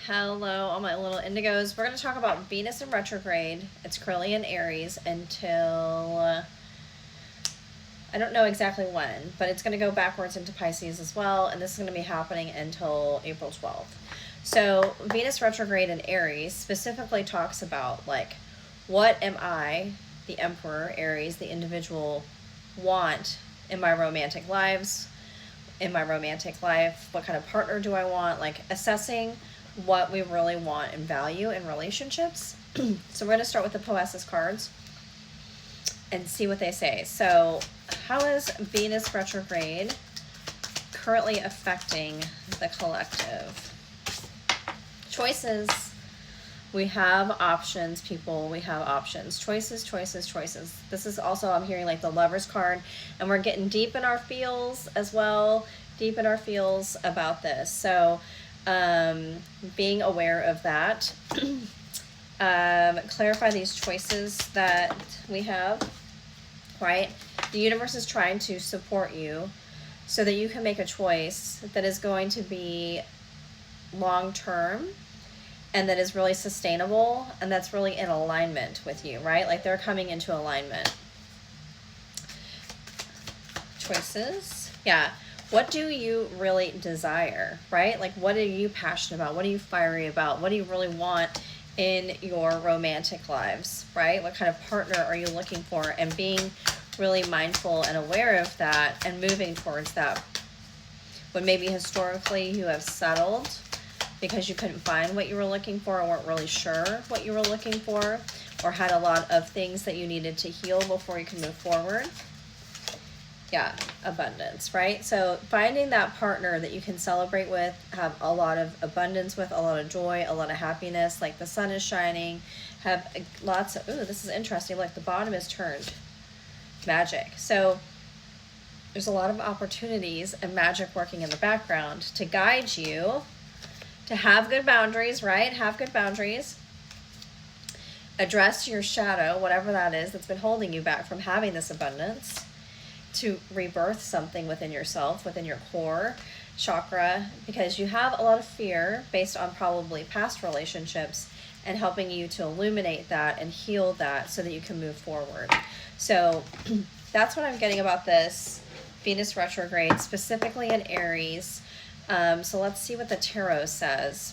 Hello, all my little indigos. We're going to talk about Venus in retrograde. It's currently in Aries until I don't know exactly when, but it's going to go backwards into Pisces as well, and this is going to be happening until April 12th. So, Venus retrograde in Aries specifically talks about like, what am I, the Emperor, Aries, the individual, want in my romantic lives, in my romantic life? What kind of partner do I want? Like, assessing what we really want and value in relationships. So we're going to start with the Poesis cards and see what they say. So how is Venus retrograde currently affecting the collective? Choices. We have options, people. We have options. Choices, choices, choices. This is also, I'm hearing like the Lover's card, and we're getting deep in our feels as well. Deep in our feels about this. So being aware of that. Clarify these choices that we have, right? The universe is trying to support you so that you can make a choice that is going to be long-term and that is really sustainable and that's really in alignment with you, right? Like they're coming into alignment. Choices. Yeah. What do you really desire, right? Like, what are you passionate about? What are you fiery about? What do you really want in your romantic lives, right? What kind of partner are you looking for? And being really mindful and aware of that and moving towards that. When maybe historically you have settled because you couldn't find what you were looking for or weren't really sure what you were looking for, or had a lot of things that you needed to heal before you can move forward. Yeah, abundance, right? So finding that partner that you can celebrate with, have a lot of abundance with, a lot of joy, a lot of happiness, like the sun is shining, have lots of, ooh, this is interesting, like the bottom is turned, magic. So there's a lot of opportunities and magic working in the background to guide you to have good boundaries, right? Have good boundaries. Address your shadow, whatever that is that's been holding you back from having this abundance, to rebirth something within yourself, within your core chakra, because you have a lot of fear based on probably past relationships, and helping you to illuminate that and heal that so that you can move forward. So that's what I'm getting about this Venus retrograde, specifically in Aries. So let's see what the tarot says.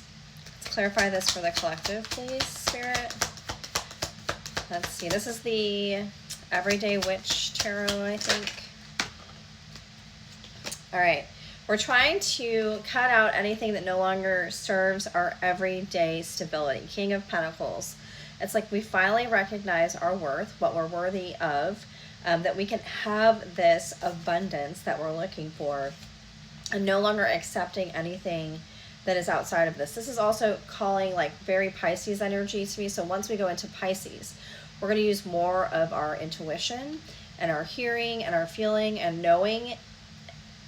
Let's clarify this for the collective, please, Spirit. Let's see. This is the Everyday Witch Tarot, I think. All right. We're trying to cut out anything that no longer serves our everyday stability. King of Pentacles. It's like we finally recognize our worth, what we're worthy of, that we can have this abundance that we're looking for, and no longer accepting anything that is outside of this. This is also calling like very Pisces energy to me. So once we go into Pisces, we're going to use more of our intuition and our hearing and our feeling and knowing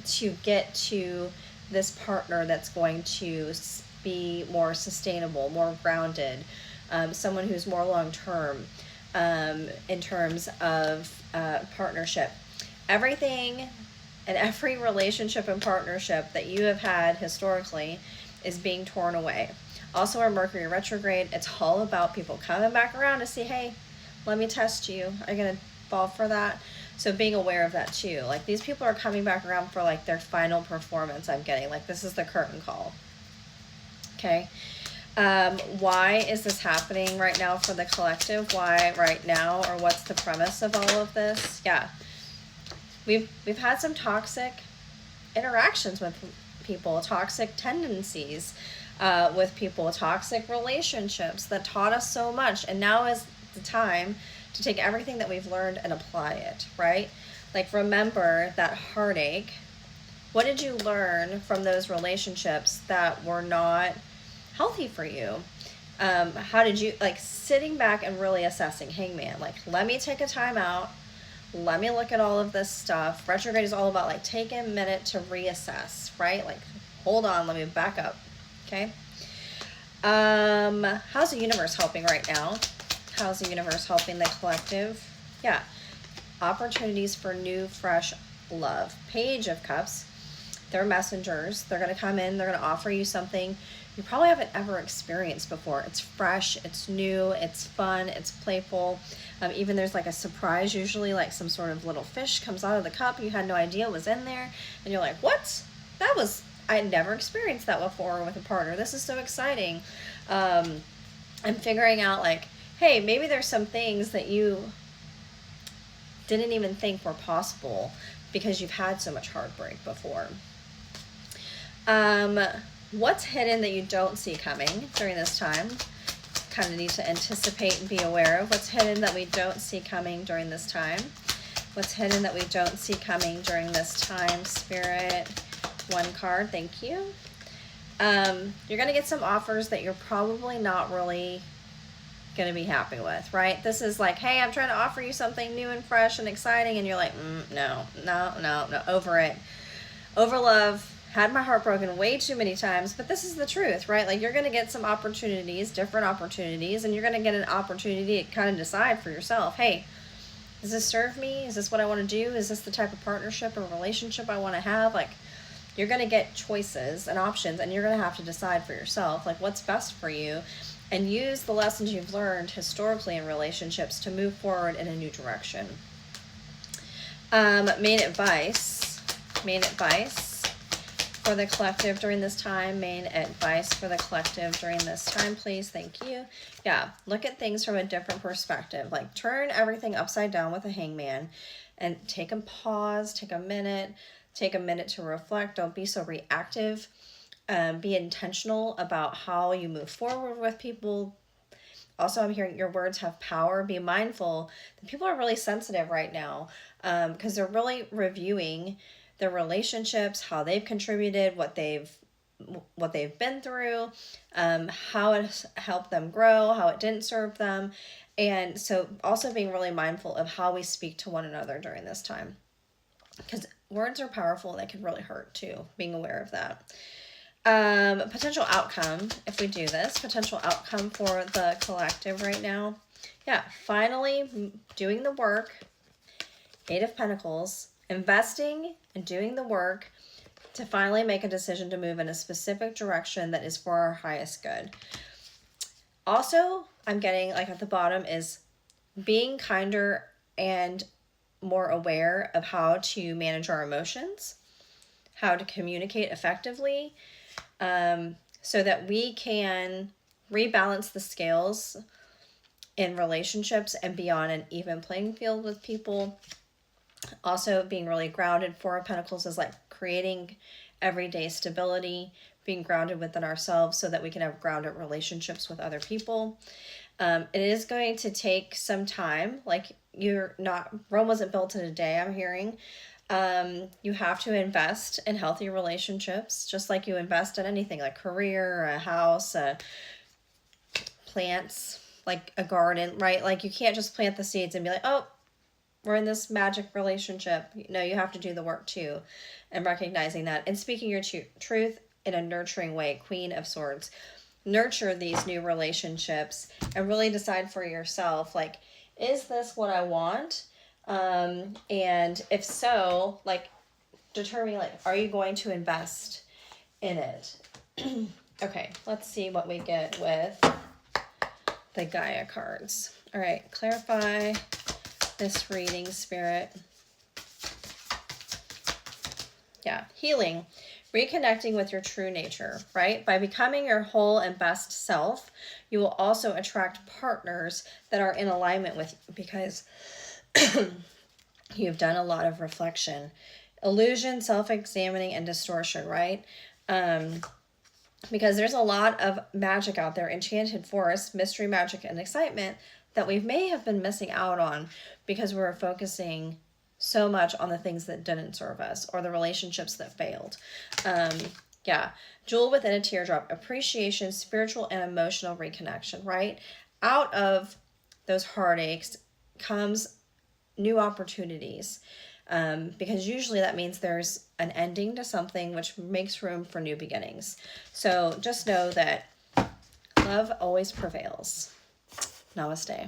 to get to this partner that's going to be more sustainable, more grounded, someone who's more long-term in terms of partnership. Everything and every relationship and partnership that you have had historically is being torn away. Also, our Mercury retrograde, it's all about people coming back around to see, hey, let me test you. Are you going to fall for that? So being aware of that too. Like these people are coming back around for like their final performance, I'm getting. Like this is the curtain call. Okay. Why is this happening right now for the collective? Why right now? Or what's the premise of all of this? Yeah. We've had some toxic interactions with people, toxic tendencies with people, toxic relationships that taught us so much. And now is the time to take everything that we've learned and apply it, right? Like remember that heartache. What did you learn from those relationships that were not healthy for you? How did you, like sitting back and really assessing, Hangman, like let me take a time out. Let me look at all of this stuff. Retrograde is all about like taking a minute to reassess, right? Like, hold on, let me back up. Okay. How's the universe helping right now? How's the universe helping the collective? Yeah. Opportunities for new, fresh love. Page of Cups. They're messengers. They're going to come in. They're going to offer you something you probably haven't ever experienced before. It's fresh, it's new, it's fun, it's playful. Even there's like a surprise, usually like some sort of little fish comes out of the cup you had no idea was in there, and you're like, what? I had never experienced that before with a partner. This is so exciting. I'm figuring out like, hey, maybe there's some things that you didn't even think were possible because you've had so much heartbreak before. What's hidden that you don't see coming during this time? Kind of need to anticipate and be aware of what's hidden that we don't see coming during this time. What's hidden that we don't see coming during this time, Spirit? One card, thank you. You're going to get some offers that you're probably not really going to be happy with, right? This is like, hey, I'm trying to offer you something new and fresh and exciting, and you're like, no, over it. Over love. Had my heart broken way too many times, but this is the truth, right? Like, you're going to get some opportunities, different opportunities, and you're going to get an opportunity to kind of decide for yourself, hey, does this serve me? Is this what I want to do? Is this the type of partnership or relationship I want to have? Like, you're going to get choices and options, and you're going to have to decide for yourself, like, what's best for you, and use the lessons you've learned historically in relationships to move forward in a new direction. Main advice for the collective during this time. Main advice for the collective during this time, please. Thank you. Yeah, look at things from a different perspective. Like, turn everything upside down with a hangman and take a pause, take a minute to reflect. Don't be so reactive. Be intentional about how you move forward with people. Also, I'm hearing your words have power. Be mindful that people are really sensitive right now, because they're really reviewing their relationships, how they've contributed, what they've been through, how it helped them grow, how it didn't serve them. And so also being really mindful of how we speak to one another during this time, because words are powerful. They can really hurt too, being aware of that. Potential outcome, if we do this, potential outcome for the collective right now. Yeah, finally doing the work. 8 of Pentacles, investing and doing the work to finally make a decision to move in a specific direction that is for our highest good. Also, I'm getting, like, at the bottom is being kinder and more aware of how to manage our emotions, how to communicate effectively, so that we can rebalance the scales in relationships and be on an even playing field with people. Also, being really grounded. 4 of Pentacles is like creating everyday stability, being grounded within ourselves so that we can have grounded relationships with other people. It is going to take some time. Like, Rome wasn't built in a day, I'm hearing. You have to invest in healthy relationships, just like you invest in anything, like career, a house, plants, like a garden, right? Like, you can't just plant the seeds and be like, oh, we're in this magic relationship. No, you have to do the work too, and recognizing that and speaking your truth in a nurturing way. Queen of Swords. Nurture these new relationships and really decide for yourself, like, is this what I want? And if so, like, determine, like, are you going to invest in it? Okay, let's see what we get with the Gaia cards. All right, clarify this reading, Spirit. Yeah, healing, reconnecting with your true nature, right? By becoming your whole and best self, you will also attract partners that are in alignment with you, because you've done a lot of reflection, illusion, self-examining, and distortion, right? Because there's a lot of magic out there, enchanted forest, mystery, magic, and excitement that we may have been missing out on because we're focusing so much on the things that didn't serve us or the relationships that failed. Yeah, jewel within a teardrop, appreciation, spiritual and emotional reconnection, right? Out of those heartaches comes new opportunities, because usually that means there's an ending to something, which makes room for new beginnings. So just know that love always prevails. Namaste.